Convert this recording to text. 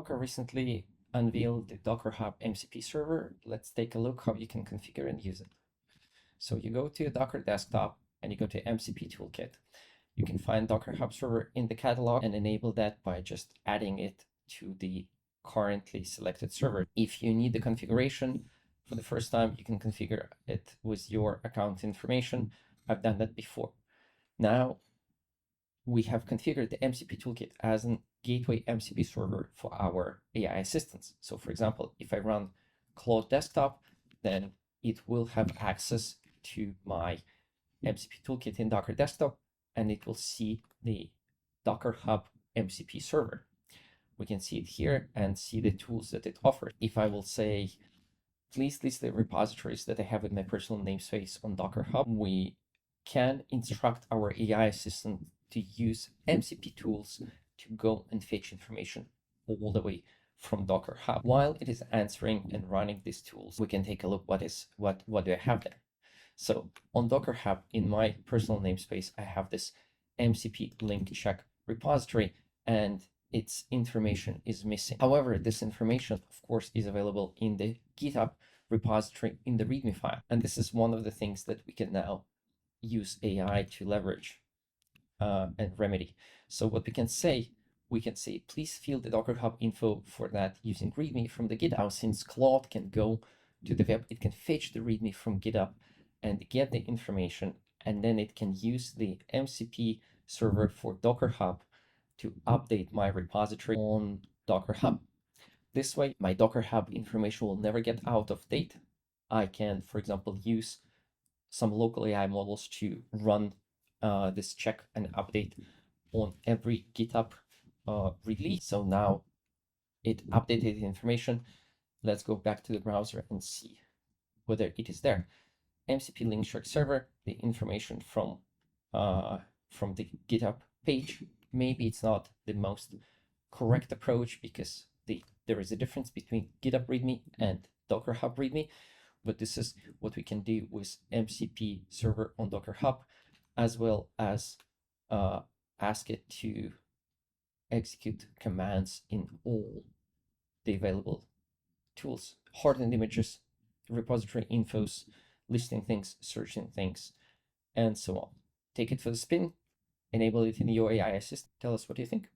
Docker recently unveiled the Docker Hub MCP Server. Let's take a look how you can configure and use it. So you go to your Docker desktop and you go to MCP Toolkit. You can find Docker Hub Server in the catalog and enable that by just adding it to the currently selected server. If you need the configuration for the first time, you can configure it with your account information. I've done that before. Now we have configured the MCP Toolkit as an gateway MCP server for our AI assistants. So for example, if I run Claude Desktop, then it will have access to my MCP Toolkit in Docker Desktop, and it will see the Docker Hub MCP server. We can see it here and see the tools that it offers. If I will say, please list the repositories that I have in my personal namespace on Docker Hub, we can instruct our AI assistant to use MCP tools to go and fetch information all the way from Docker Hub. While it is answering and running these tools, we can take a look what do I have there. So on Docker Hub, in my personal namespace, I have this MCP link check repository, and its information is missing. However, this information, of course, is available in the GitHub repository in the README file. And this is one of the things that we can now use AI to leverage and remedy. So what we can say, please fill the Docker Hub info for that using README from the GitHub. Since Claude can go to the web, it can fetch the README from GitHub and get the information, and then it can use the MCP server for Docker Hub to update my repository on Docker Hub. This way, my Docker Hub information will never get out of date. I can, for example, use some local AI models to run this check and update on every GitHub release. So now it updated the information. Let's go back to the browser and see whether it is there. MCP link check server, the information from the GitHub page. Maybe it's not the most correct approach because there is a difference between GitHub README and Docker Hub README, but this is what we can do with MCP server on Docker Hub, as well as ask it to execute commands in all the available tools, hardened images, repository infos, listing things, searching things, and so on. Take it for the spin, enable it in your AI assistant. Tell us what you think.